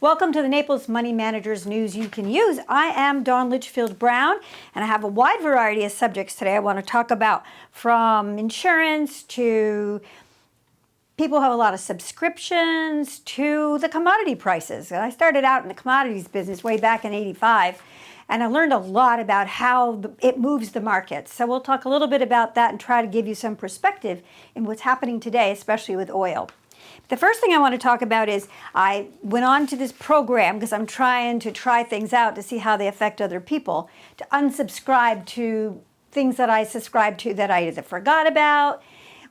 Welcome to the Naples Money Managers News You Can Use. I am Dawn Litchfield Brown, and I have a wide variety of subjects today I want to talk about, from insurance to people who have a lot of subscriptions to the commodity prices. And I started out in the commodities business way back in '85, and I learned a lot about how it moves the markets. So we'll talk a little bit about that and try to give you some perspective in what's happening today, especially with oil. The first thing I want to talk about is I went on to this program because I'm trying to try things out to see how they affect other people, to unsubscribe to things that I subscribed to that I either forgot about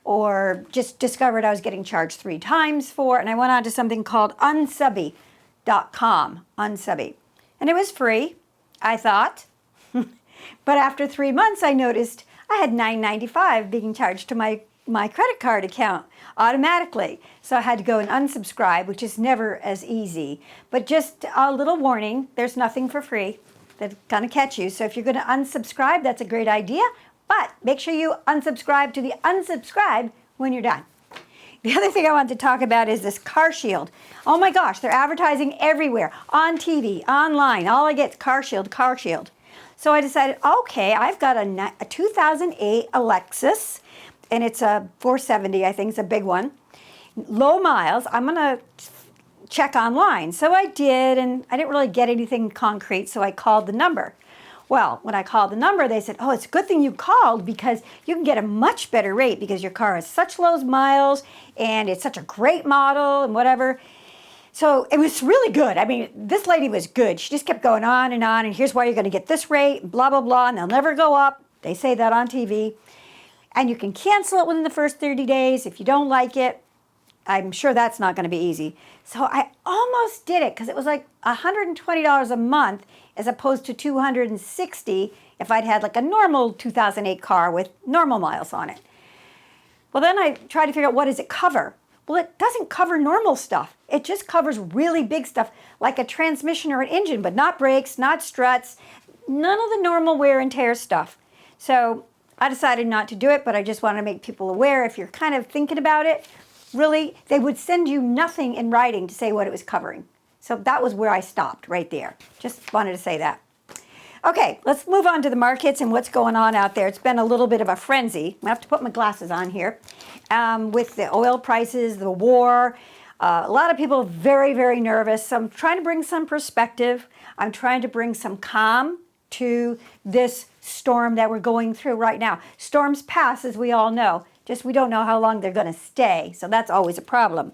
or just discovered I was getting charged 3 times for. And I went on to something called unsubby.com, unsubby. And it was free, I thought. But after 3 months, I noticed I had $9.95 being charged to my credit card account automatically. So I had to go and unsubscribe, which is never as easy. But just a little warning, there's nothing for free that's gonna catch you. So if you're gonna unsubscribe, that's a great idea, but make sure you unsubscribe to the unsubscribe when you're done. The other thing I want to talk about is this CarShield. Oh my gosh, they're advertising everywhere, on TV, online. All I get is CarShield, CarShield. So I decided, okay, I've got a 2008 Lexus, and it's a 470, I think it's a big one. Low miles, I'm gonna check online. So I did, and I didn't really get anything concrete, so I called the number. Well, when I called the number, they said, oh, it's a good thing you called because you can get a much better rate because your car has such low miles and it's such a great model and whatever. So it was really good. I mean, this lady was good. She just kept going on, and here's why you're gonna get this rate, blah, blah, blah, and they'll never go up. They say that on TV. And you can cancel it within the first 30 days if you don't like it. I'm sure that's not going to be easy. So I almost did it because it was like $120 a month as opposed to $260 if I'd had like a normal 2008 car with normal miles on it. Well, then I tried to figure out, what does it cover? Well, it doesn't cover normal stuff. It just covers really big stuff like a transmission or an engine, but not brakes, not struts, none of the normal wear and tear stuff. So I decided not to do it, but I just want to make people aware, if you're kind of thinking about it, really, they would send you nothing in writing to say what it was covering. So that was where I stopped, right there. Just wanted to say that. Okay, let's move on to the markets and what's going on out there. It's been a little bit of a frenzy. I have to put my glasses on here. With the oil prices, the war, a lot of people very, very nervous. So I'm trying to bring some perspective. I'm trying to bring some calm to this storm that we're going through right now. Storms pass, as we all know. Just we don't know how long they're going to stay. So that's always a problem.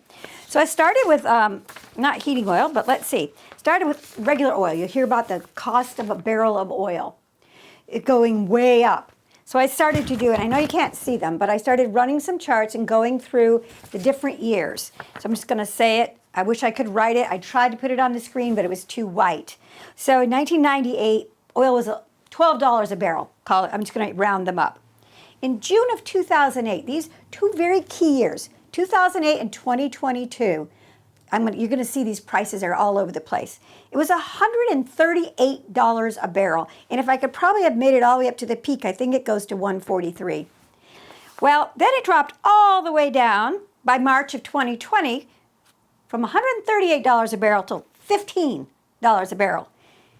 So I started with, not heating oil, but let's see. Started with regular oil. You hear about the cost of a barrel of oil. It going way up. So I started to do it. I know you can't see them, but I started running some charts and going through the different years. So I'm just going to say it. I wish I could write it. I tried to put it on the screen, but it was too white. So in 1998, oil was $12 a barrel. Call it. I'm just going to round them up. In June of 2008, these two very key years, 2008 and 2022, you're going to see these prices are all over the place. It was $138 a barrel. And if I could probably have made it all the way up to the peak, I think it goes to $143. Well, then it dropped all the way down by March of 2020 from $138 a barrel to $15 a barrel.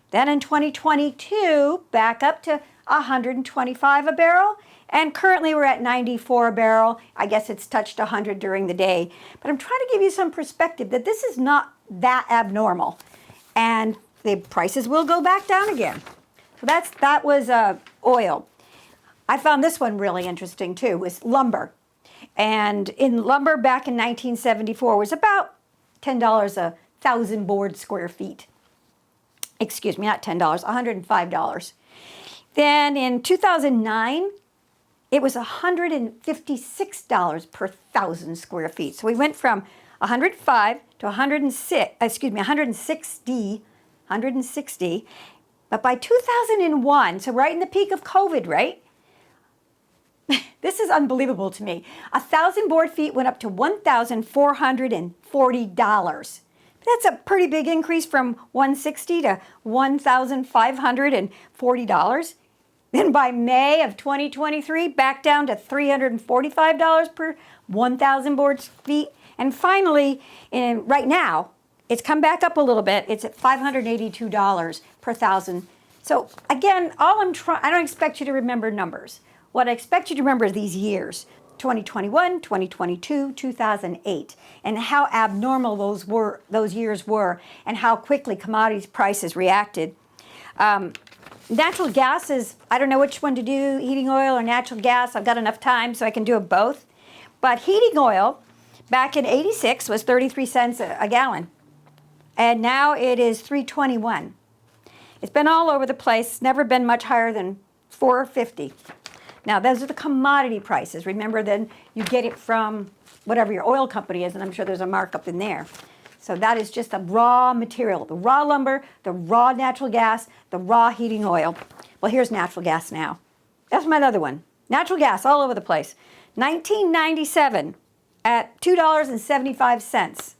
Then in 2022, back up to $125 a barrel. And currently we're at 94 a barrel. I guess it's touched 100 during the day. But I'm trying to give you some perspective that this is not that abnormal. And the prices will go back down again. So that was oil. I found this one really interesting too, was lumber. And in lumber back in 1974 was about $10 a thousand board square feet. Excuse me, not $10, $105. Then in 2009, it was $156 per thousand square feet. So we went from 105 to 160. But by 2001, so right in the peak of COVID, right? This is unbelievable to me. 1,000 board feet went up to $1,440. That's a pretty big increase from $160 to $1,540. Then by May of 2023, back down to $345 per 1,000 board feet. And finally, right now, It's come back up a little bit. It's at $582 per thousand. So again, I don't expect you to remember numbers. What I expect you to remember is these years, 2021, 2022, 2008, and how abnormal those years were, and how quickly commodities prices reacted. Natural gas is, I don't know which one to do, heating oil or natural gas. I've got enough time so I can do it both. But heating oil back in 86 was 33 cents a gallon. And now it is 3.21. It's been all over the place, never been much higher than $4.50. Now, those are the commodity prices. Remember, then you get it from whatever your oil company is, and I'm sure there's a markup in there. So that is just the raw material, the raw lumber, the raw natural gas, the raw heating oil. Well, here's natural gas now. That's my other one. Natural gas all over the place. 1997 at $2.75.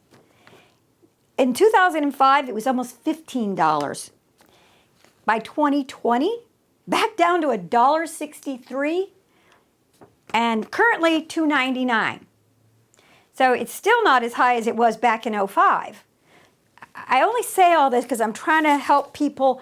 In 2005, it was almost $15. By 2020, back down to $1.63, and currently $2.99. So it's still not as high as it was back in 2005. I only say all this because I'm trying to help people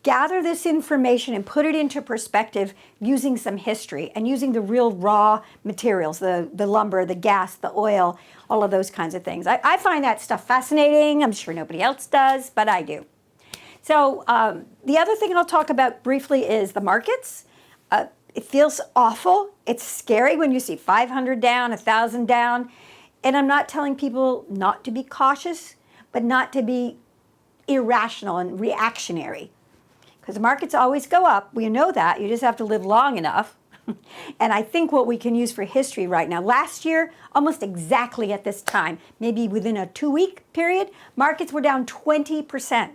gather this information and put it into perspective using some history and using the real raw materials, the lumber, the gas, the oil, all of those kinds of things. I find that stuff fascinating. I'm sure nobody else does, but I do. So the other thing I'll talk about briefly is the markets. It feels awful. It's scary when you see 500 down, 1,000 down. And I'm not telling people not to be cautious, but not to be irrational and reactionary. Because the markets always go up. We know that. You just have to live long enough. And I think what we can use for history right now, last year, almost exactly at this time, maybe within a 2-week period, markets were down 20%.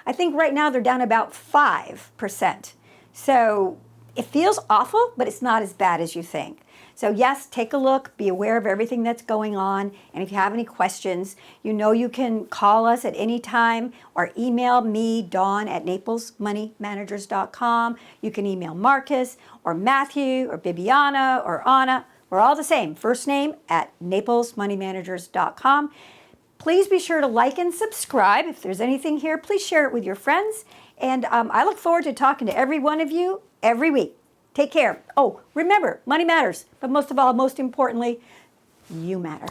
I think right now they're down about 5%. So it feels awful, but it's not as bad as you think. So yes, take a look, be aware of everything that's going on, and if you have any questions, you know you can call us at any time or email me, Dawn, at naplesmoneymanagers.com. You can email Marcus or Matthew or Bibiana or Anna. We're all the same, first name at naplesmoneymanagers.com. Please be sure to like and subscribe. If there's anything here, please share it with your friends. And I look forward to talking to every one of you every week. Take care. Oh, remember, money matters. But most of all, most importantly, you matter.